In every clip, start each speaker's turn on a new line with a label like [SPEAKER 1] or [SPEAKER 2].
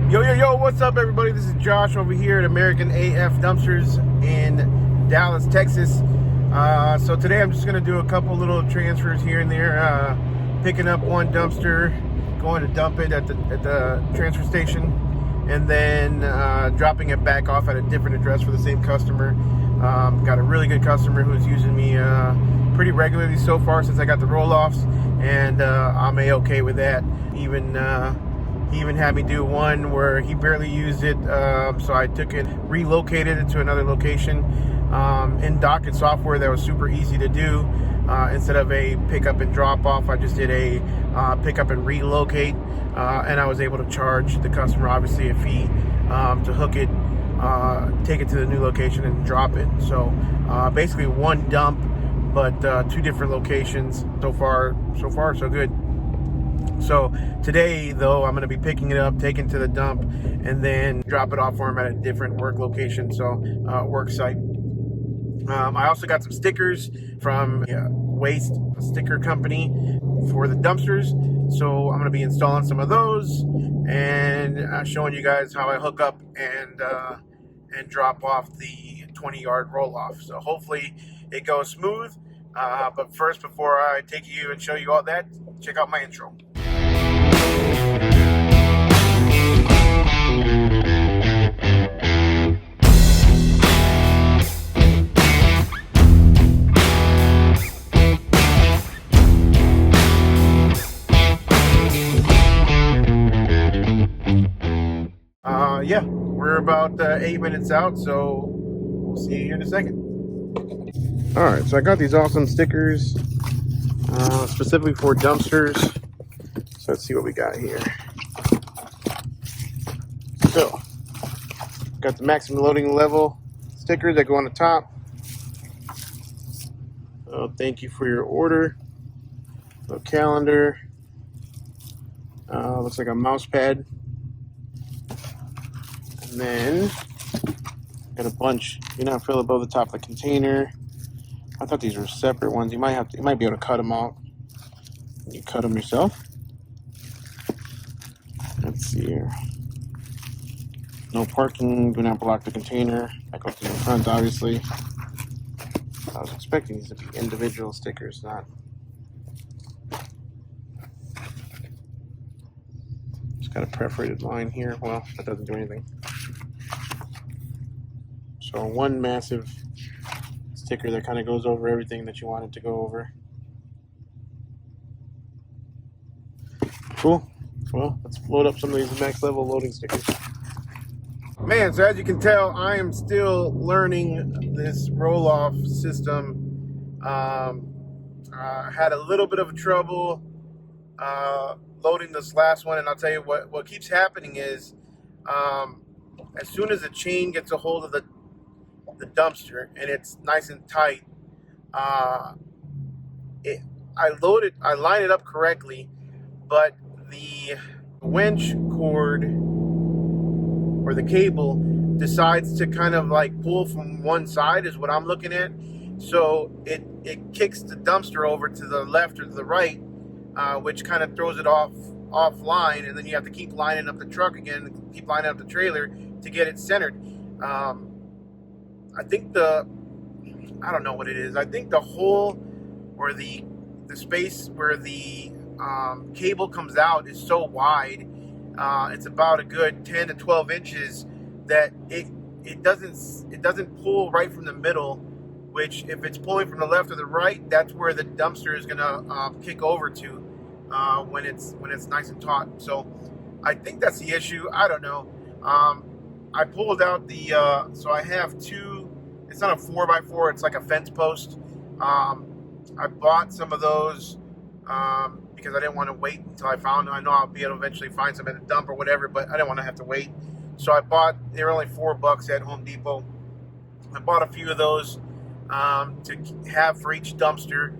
[SPEAKER 1] Yo, what's up, everybody? This is Josh over here at American AF Dumpsters in Dallas, Texas. So today I'm just going to do a couple little transfers here and there, picking up one dumpster, going to dump it at the transfer station, and then dropping it back off at a different address for the same customer. Got a really good customer who's using me pretty regularly so far since I got the roll-offs, and I'm a-okay with that. He even had me do one where he barely used it, so I took it, relocated it to another location in Docket Software. That was super easy to do. Instead of a pickup and drop off, I just did a pickup and relocate, and I was able to charge the customer obviously a fee to hook it, take it to the new location and drop it. So basically one dump, but two different locations. So far so good. So today, though, I'm going to be picking it up, taking it to the dump, and then drop it off for him at a different work location, so work site. I also got some stickers from Waste Sticker Company for the dumpsters, so I'm going to be installing some of those and showing you guys how I hook up and drop off the 20-yard roll-off. So hopefully it goes smooth. But first, before I take you and show you all that, check out my intro. Yeah, we're about 8 minutes out, so we'll see you here in a second. All right, so I got these awesome stickers specifically for dumpsters. So let's see what we got here. So, got the maximum loading level stickers that go on the top. Oh, thank you for your order. A calendar. Looks like a mouse pad. And then got a bunch. You're not fill above the top of the container. I thought these were separate ones. You might be able to cut them out. You cut them yourself. Let's see here. No parking. Do not block the container. That goes to the front, obviously. I was expecting these to be individual stickers, not. Just got a perforated line here. Well, that doesn't do anything. So one massive sticker that kind of goes over everything that you want it to go over. Cool. Well, let's load up some of these max level loading stickers. Man, so as you can tell, I am still learning this roll-off system. Had a little bit of trouble loading this last one, and I'll tell you what keeps happening is as soon as the chain gets a hold of the dumpster and it's nice and tight, I line it up correctly, but the winch cord or the cable decides to kind of like pull from one side is what I'm looking at. So it kicks the dumpster over to the left or to the right, which kind of throws it offline, and then you have to keep lining up the truck again, keep lining up the trailer to get it centered. I think I don't know what it is. I think the hole or the space where the cable comes out is so wide. It's about a good 10 to 12 inches that it doesn't pull right from the middle, which if it's pulling from the left or the right, that's where the dumpster is gonna kick over to when it's nice and taut. So I think that's the issue. I don't know. I pulled out so I have two. It's not a 4x4. It's like a fence post. I bought some of those because I didn't want to wait until I found them. I know I'll be able to eventually find some at a dump or whatever, but I didn't want to have to wait. So they were only $4 at Home Depot. I bought a few of those to have for each dumpster.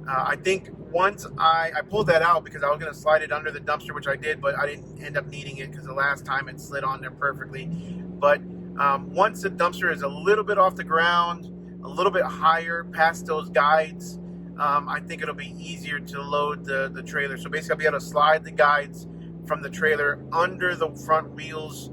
[SPEAKER 1] I think once I pulled that out because I was going to slide it under the dumpster, which I did, but I didn't end up needing it because the last time it slid on there perfectly. But once the dumpster is a little bit off the ground, a little bit higher past those guides, I think it'll be easier to load the trailer. So basically I'll be able to slide the guides from the trailer under the front wheels,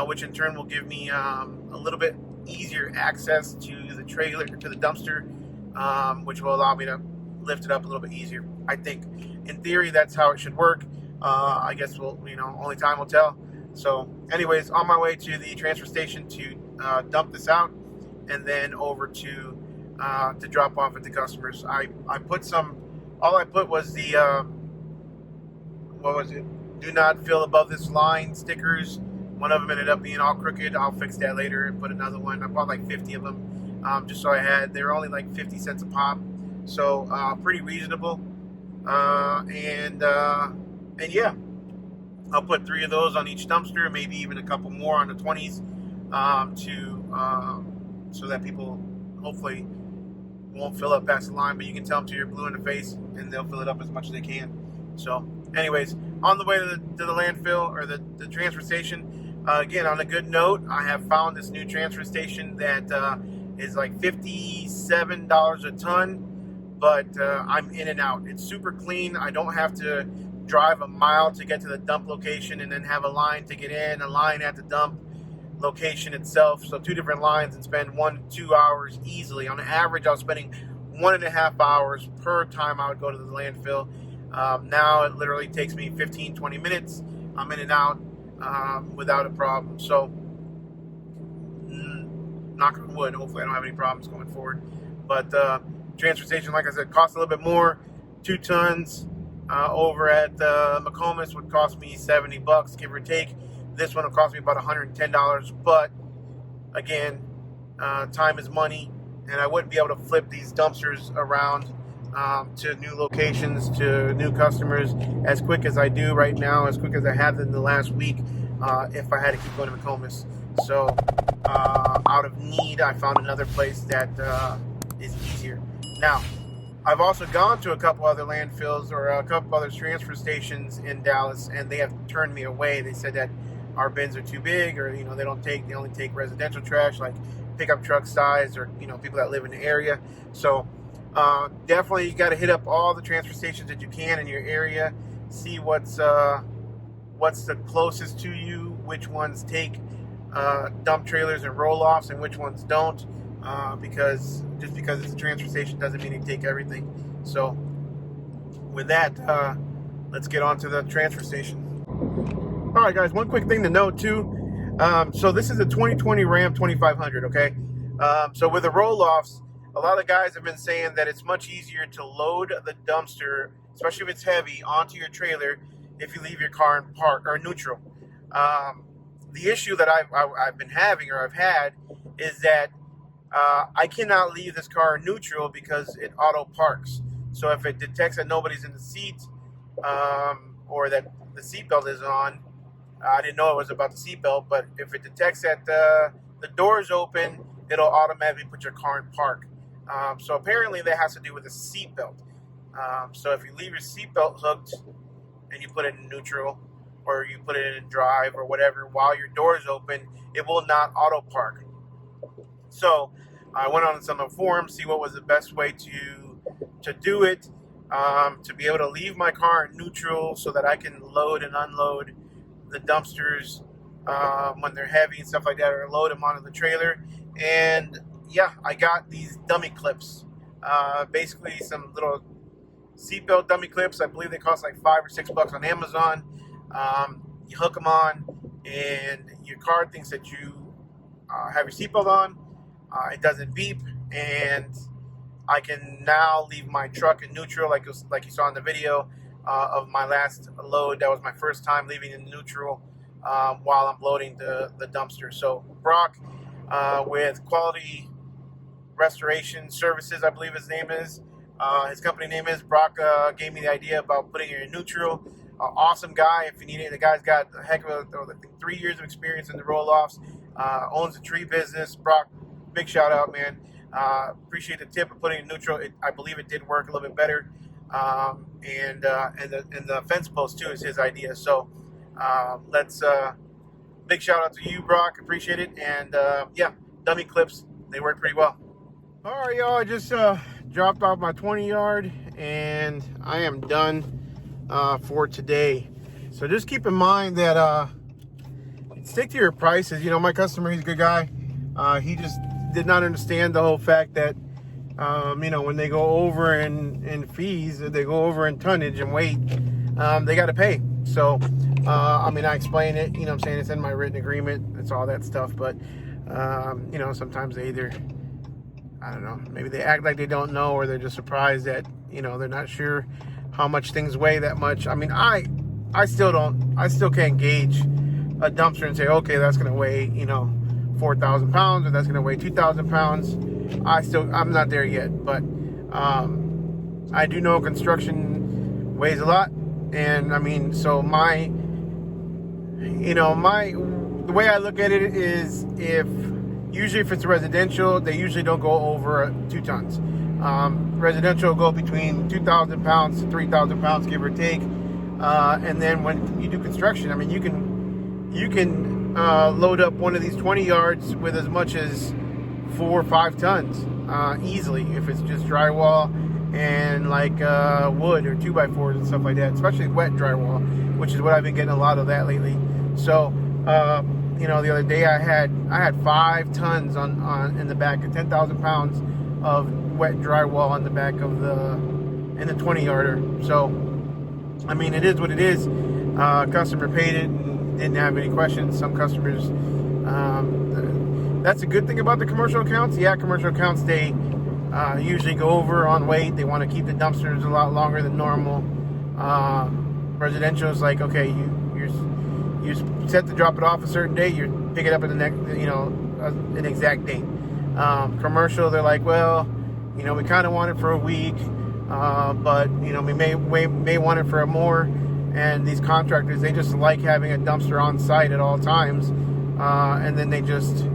[SPEAKER 1] which in turn will give me a little bit easier access to the trailer, to the dumpster, which will allow me to lift it up a little bit easier. I think, in theory, that's how it should work. I guess only time will tell. So, anyways, on my way to the transfer station to dump this out, and then over to drop off at the customers. I put some. All I put was the what was it? Do not fill above this line stickers. One of them ended up being all crooked. I'll fix that later and put another one. I bought like 50 of them, just so I had. They were only like 50 cents a pop, so pretty reasonable. And yeah, I'll put 3 of those on each dumpster, maybe even a couple more on the 20s, so that people hopefully won't fill up past the line. But you can tell them till you're blue in the face, and they'll fill it up as much as they can. So, anyways, on the way to the landfill or the transfer station, again, on a good note, I have found this new transfer station that is like $57 a ton, but I'm in and out. It's super clean. I don't have to drive a mile to get to the dump location and then have a line to get in, a line at the dump location itself. So 2 different lines, and spend 1-2 hours easily. On average, I was spending 1.5 hours per time I would go to the landfill. Now it literally takes me 15-20 minutes. I'm in and out without a problem. So, knock on wood, hopefully I don't have any problems going forward. But transfer station, like I said, costs a little bit more. 2 tons over at McComas would cost me $70, give or take. This one will cost me about $110. But again, time is money, and I wouldn't be able to flip these dumpsters around to new locations, to new customers as quick as I do right now, as quick as I have in the last week, if I had to keep going to McComas. So out of need, I found another place that is easier. Now, I've also gone to a couple other landfills or a couple other transfer stations in Dallas, and they have turned me away. They said that our bins are too big, or they only take residential trash, like pickup truck size, or people that live in the area. So definitely you got to hit up all the transfer stations that you can in your area, see what's the closest to you, which ones take dump trailers and roll-offs and which ones don't, because just because it's a transfer station doesn't mean you take everything. So with that, let's get on to the transfer station. All right, guys, one quick thing to note too. So this is a 2020 Ram 2500, okay? So with the roll-offs, a lot of guys have been saying that it's much easier to load the dumpster, especially if it's heavy, onto your trailer if you leave your car in park or neutral. The issue that I've been having, or I've had, is that I cannot leave this car in neutral because it auto parks. So if it detects that nobody's in the seat, or that the seatbelt is on, I didn't know it was about the seatbelt, but if it detects that the door's open, it'll automatically put your car in park. So apparently that has to do with the seatbelt. So if you leave your seatbelt hooked and you put it in neutral, or you put it in drive or whatever while your door is open, it will not auto park. So I went on some forums, see what was the best way to do it, to be able to leave my car in neutral so that I can load and unload the dumpsters when they're heavy and stuff like that, or load them onto the trailer. And yeah, I got these dummy clips, basically some little seatbelt dummy clips. I believe they cost like $5 or $6 on Amazon. You hook them on, and your car thinks that you have your seatbelt on. It doesn't beep, and I can now leave my truck in neutral, like you saw in the video of my last load. That was my first time leaving in neutral while I'm loading the dumpster. So Brock, with Quality Restoration Services, I believe his name is, his company name is, Brock gave me the idea about putting it in neutral. Awesome guy. If you need it, the guy's got a heck of 3 years of experience in the roll-offs, owns a tree business. Brock, big shout out, man. Appreciate the tip of putting it in neutral. I believe it did work a little bit better. And the fence post too is his idea. So let's big shout out to you, Brock. Appreciate it. And yeah, dummy clips, they work pretty well. All right, y'all. I just dropped off my 20 yard, and I am done for today. So just keep in mind that stick to your prices. You know, my customer, he's a good guy. He just did not understand the whole fact that you know, when they go over in fees, they go over in tonnage and weight, they got to pay. So I mean, I explain it, you know what I'm saying, it's in my written agreement, it's all that stuff. But you know, sometimes they either, I don't know, maybe they act like they don't know, or they're just surprised that, you know, they're not sure how much things weigh that much. I mean, I still can't gauge a dumpster and say, okay, that's going to weigh, you know, 4,000 pounds, or that's going to weigh 2,000 pounds. I'm not there yet, but I do know construction weighs a lot. And I mean, so the way I look at it is, usually if it's residential, they usually don't go over 2 tons. Residential will go between 2,000 pounds to 3,000 pounds, give or take. And then when you do construction, I mean, you can load up one of these 20 yards with as much as 4 or 5 tons easily, if it's just drywall and like wood or 2x4s and stuff like that, especially wet drywall, which is what I've been getting a lot of that lately. So you know, the other day I had 5 tons on in the back of 10,000 pounds of wet drywall on the back of in the 20 yarder. So I mean, it is what it is. Customer paid it and didn't have any questions. Some customers, that's a good thing about the commercial accounts. Yeah, commercial accounts, they usually go over on weight. They want to keep the dumpsters a lot longer than normal. Residential is like, okay, you're set to drop it off a certain date. You pick it up at the next, you know, an exact date. Commercial, they're like, well, you know, we kind of want it for a week, but you know, we may want it for more. And these contractors, they just like having a dumpster on site at all times, and then they just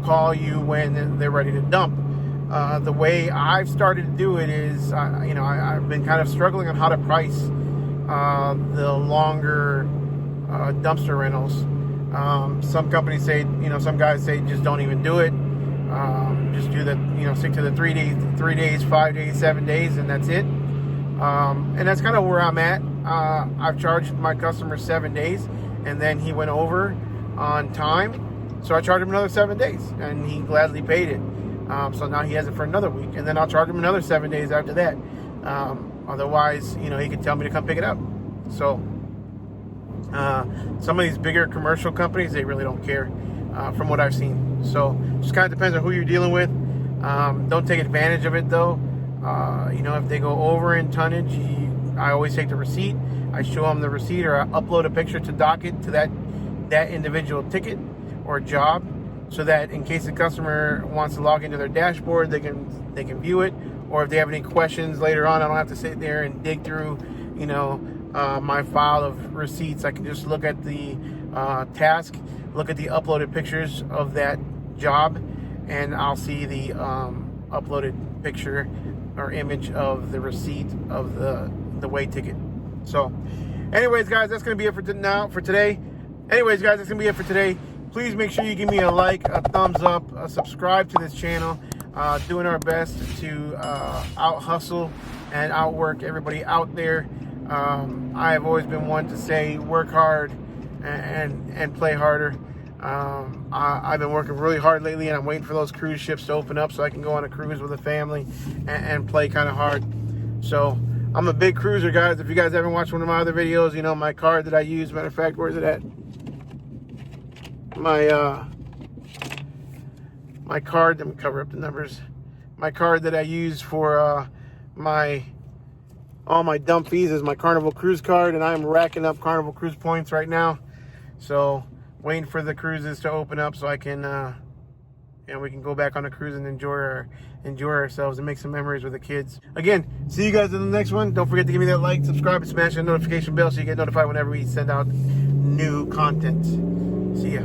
[SPEAKER 1] call you when they're ready to dump. The way I've started to do it is, you know, I've been kind of struggling on how to price the longer dumpster rentals. Some companies say, you know, some guys say just don't even do it. Just do the, you know, stick to the 3 days, 5 days, 7 days, and that's it. And that's kind of where I'm at. I've charged my customer 7 days, and then he went over on time. So I charged him another 7 days, and he gladly paid it. So now he has it for another week, and then I'll charge him another 7 days after that. Otherwise, you know, he could tell me to come pick it up. So some of these bigger commercial companies, they really don't care, from what I've seen. So just kind of depends on who you're dealing with. Don't take advantage of it though. You know, if they go over in tonnage, I always take the receipt. I show them the receipt, or I upload a picture to Docket, to that individual ticket or job, so that in case the customer wants to log into their dashboard, they can view it. Or if they have any questions later on, I don't have to sit there and dig through, you know, my file of receipts. I can just look at the task, look at the uploaded pictures of that job, and I'll see the uploaded picture or image of the receipt of the weight ticket. So anyways, guys, that's going to be it for today. Anyways, guys, that's going to be it for today. Please make sure you give me a like, a thumbs up, subscribe to this channel. Doing our best to out hustle and outwork everybody out there. I have always been one to say work hard and play harder. I've been working really hard lately, and I'm waiting for those cruise ships to open up so I can go on a cruise with a family and play kind of hard. So I'm a big cruiser, guys. If you guys haven't watched one of my other videos, you know my card that I use. Matter of fact, where's it at? My card, let me cover up the numbers. My card that I use for all my dump fees is my Carnival Cruise card, and I'm racking up Carnival Cruise points right now. So waiting for the cruises to open up so I can, you know, we can go back on a cruise and enjoy ourselves and make some memories with the kids. Again, see you guys in the next one. Don't forget to give me that like, subscribe, and smash the notification bell so you get notified whenever we send out new content. See ya.